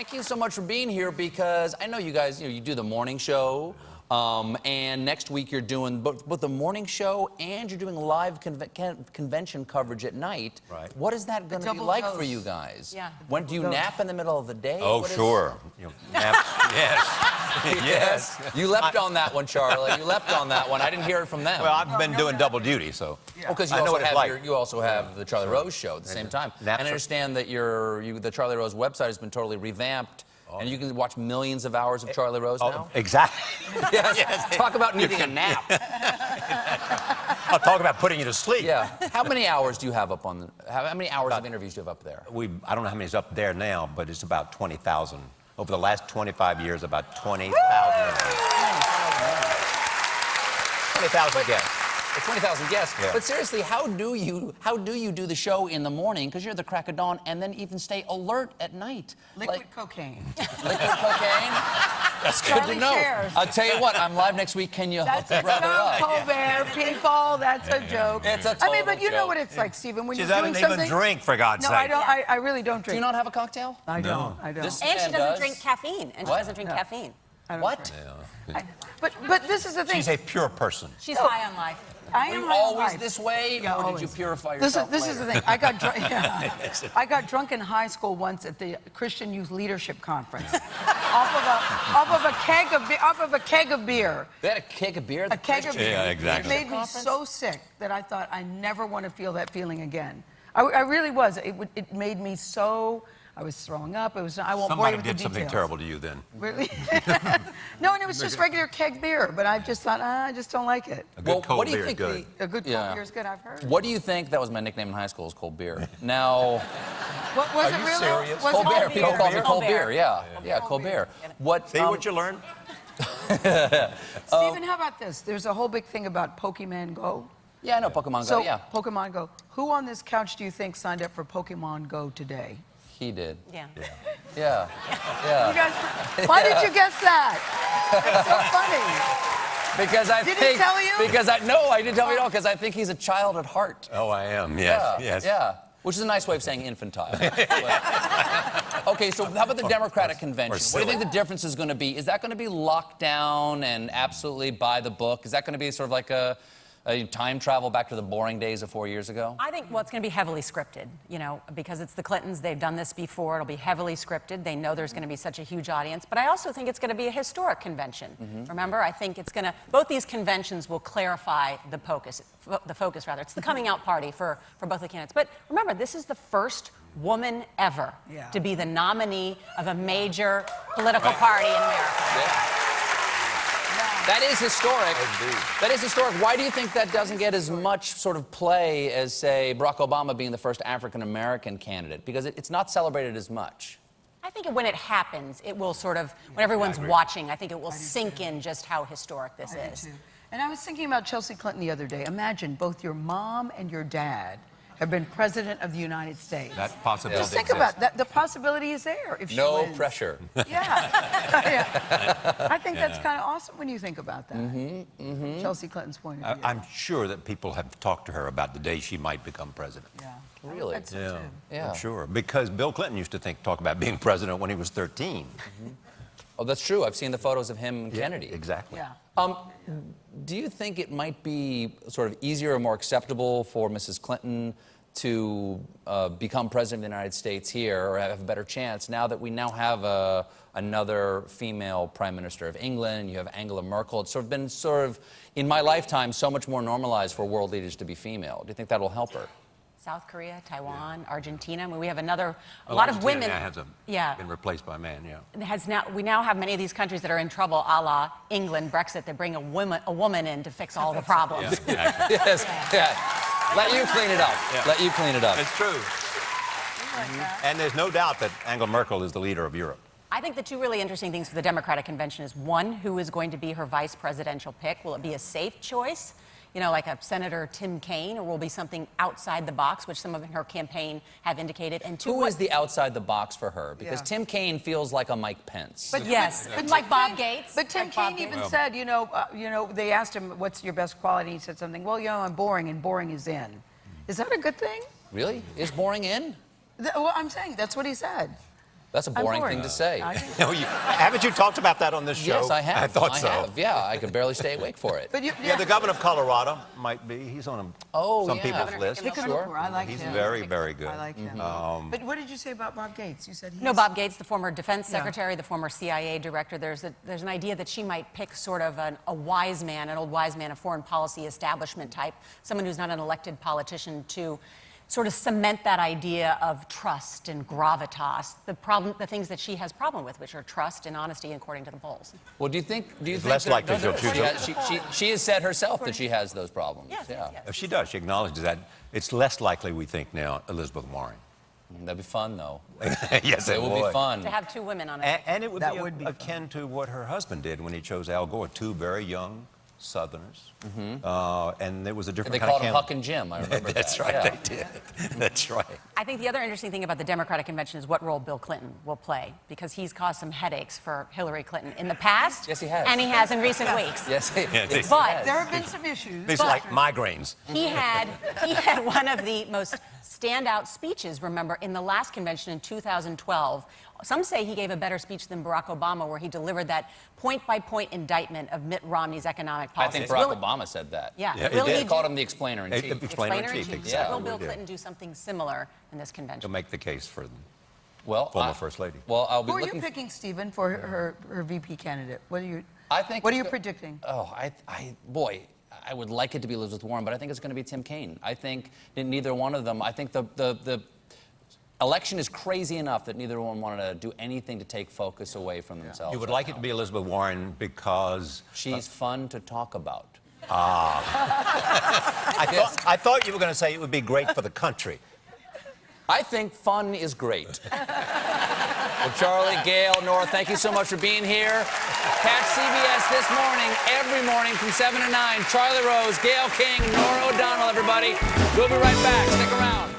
thank you so much for being here because I know you guys, you do the morning show, and next week you're doing both the morning show and you're doing live convention coverage at night. Right. What is that going to be like for you guys? Yeah. When do you nap in the middle of the day? Oh, sure. You know, naps, yes. Yes. You leapt on that one, Charlie. You leapt on that one. I didn't hear it from them. Well, I've been doing double duty, so because you I know also what it's have like. you also have the Charlie Rose show at the same time. And I understand that the Charlie Rose website has been totally revamped. And you can watch millions of hours of Charlie Rose now? Exactly. Yes. Talk about needing a nap. I'll talk about putting you to sleep. Yeah. How many hours do you have up on how many hours of interviews do you have up there? I don't know how many's up there now, but it's about 20,000. Over the last 25 years, about 20,000. 20,000 guests. 20,000 guests. Yeah. But seriously, how do you do the show in the morning? Because you're the crack of dawn, and then even stay alert at night. Liquid cocaine. Liquid cocaine. That's good to know. Shares. I'll tell you what. I'm live next week. Can you That's a wrap it up? joke, Colbert, people. That's a joke. It's a I total mean, but you know joke. what it's like, Stephen, when She you're doing doesn't something. even drink, for God's No, sake. I don't. I really don't Do drink. you not have a cocktail? I don't. I don't. This And she man doesn't does. drink caffeine. And she doesn't drink caffeine. I don't What? drink. But this is the thing. She's a pure person. She's high on life. I Were am you high on always life. this way, Yeah, or always. did you purify This yourself is the later? thing. I got drunk in high school once at the Christian Youth Leadership Conference, off of a keg of beer. They had a keg of beer. At the A keg of beer. Yeah, exactly. It made me so sick that I thought I never want to feel that feeling again. I really was. It made me so. I was throwing up. I won't bore you Somebody with the did something details. terrible to you then. Really? No, and it was just regular keg beer. But I just thought, I just don't like it. A good cold what do you beer is think good. A good Yeah. cold beer is good. I've heard. What do you think? That was my nickname in high school. Is Colbert. Now, What was Are it you really? serious? Was it Colbert. People call me Colbert. Colbert. Yeah, Colbert. What? See what you learned? Stephen, how about this? There's a whole big thing about Pokémon GO. Yeah, I know Pokemon So, Go. Yeah, Pokémon GO. Who on this couch do you think signed up for Pokémon GO today? he did. Yeah. Yeah. You guys, why did you guess that? It's so funny. Because I Did he think. tell you? Because I didn't tell me at all. Because I think he's a child at heart. Oh, I am. Yes. Yeah. Yes. Yeah. Which is a nice way of saying infantile. Okay, so how about the Democratic convention? What do you think the difference is going to be? Is that going to be locked down and absolutely by the book? Is that going to be sort of like a time travel back to the boring days of 4 years ago? I think, well, it's going to be heavily scripted, you know, because it's the Clintons. They've done this before. It'll be heavily scripted. They know there's going to be such a huge audience. But I also think it's going to be a historic convention. Remember, I think it's going to, both these conventions will clarify the focus. It's the coming out party for both the candidates. But remember, this is the first woman ever to be the nominee of a major political party in America. That is historic. That is historic. Why do you think that doesn't get as much sort of play as, say, Barack Obama being the first African-American candidate? Because it's not celebrated as much. I think when it happens, it will sort of, when everyone's watching, I think it will sink in just how historic this is. And I was thinking about Chelsea Clinton the other day. Imagine both your mom and your dad have been president of the United States. That possibility Just think about that. The possibility is there if she No wins. pressure. Yeah. I think that's kind of awesome when you think about that. Chelsea Clinton's point of view. I'm sure that people have talked to her about the day she might become president. Yeah. Really? That's so too. Yeah. I'm sure. Because Bill Clinton used to talk about being president when he was 13. Oh, that's true. I've seen the photos of him and Kennedy. Exactly. Yeah. Do you think it might be sort of easier or more acceptable for Mrs. Clinton to become president of the United States here, or have a better chance now that we now have another female prime minister of England? You have Angela Merkel. It's sort of been in my lifetime, so much more normalized for world leaders to be female. Do you think that'll help her? South Korea, Taiwan, Argentina. I mean, we have a lot of women. Hasn't been replaced by a man, We now have many of these countries that are in trouble, a la England, Brexit. They bring a woman in to fix all the problems. Yes. Yeah. Let you clean it up. Yeah. Let you clean it up. It's true. And there's no doubt that Angela Merkel is the leader of Europe. I think the two really interesting things for the Democratic convention is, one, who is going to be her vice presidential pick? Will it be a safe choice? You know, like a Senator Tim Kaine, or will it be something outside the box, which some of her campaign have indicated? And two, Who is the outside the box for her? Because Tim Kaine feels like a Mike Pence. But yes, but like Tim Bob Kaine- Gates. But Tim like Bob Kaine even Gates. said, they asked him, what's your best quality? He said something, well, I'm boring, and boring is in. Is that a good thing? Really? Is boring in? Well, I'm saying, that's what he said. That's a boring thing to say. Haven't you talked about that on this show? Yes, I have. I thought so. Have. Yeah, I could barely stay awake for it. But Yeah, the governor of Colorado might be. He's on some people's list. Sure. I like He's him. very, very good. I like him. But what did you say about Bob Gates? You said No, Bob Gates, the former defense secretary, the former CIA director, there's an idea that she might pick sort of a wise man, an old wise man, a foreign policy establishment type, someone who's not an elected politician, to sort of cement that idea of trust and gravitas, the things that she has problem with, which are trust and honesty, according to the polls. Well, do you think less likely she'll choose she has said herself that she has those problems. Yes, yes. If she does, she acknowledges that. It's less likely, we think now, Elizabeth Warren. That'd be fun, though. Yes, it would be fun. To have two women on it. And it would be akin to what her husband did when he chose Al Gore, two very young Southerners. And there was a different They kind called of him Huck and Jim, I remember That's that. right, Yeah. they did. That's right. I think the other interesting thing about the Democratic convention is what role Bill Clinton will play, because he's caused some headaches for Hillary Clinton in the past. Yes, he has. And he has in recent weeks. Yes, But there have been some issues. It's like migraines. he had one of the most standout speeches, remember, in the last convention in 2012. Some say he gave a better speech than Barack Obama, where he delivered that point-by-point indictment of Mitt Romney's economic I policies. think Barack Obama said that. Yeah. Yeah, Will he he They do- called him the explainer-in-chief. Explainer-in-chief, So exactly. will Bill we did. Clinton do something similar in this convention? To make the case for the Well, former First Lady. Well, I'll be Who are you looking. picking, Stephen, for her VP candidate? What are you? I think. What are it's you go- predicting? Oh, boy, I would like it to be Elizabeth Warren, but I think it's going to be Tim Kaine. I think that neither one of them. I think the election is crazy enough that neither one wanted to do anything to take focus away from themselves. You would like it to be Elizabeth Warren because She's fun to talk about. I thought you were going to say it would be great for the country. I think fun is great. Well, Charlie, Gayle, Norah, thank you so much for being here. Catch CBS this morning, every morning from 7 to 9. Charlie Rose, Gayle King, Norah O'Donnell, everybody. We'll be right back. Stick around.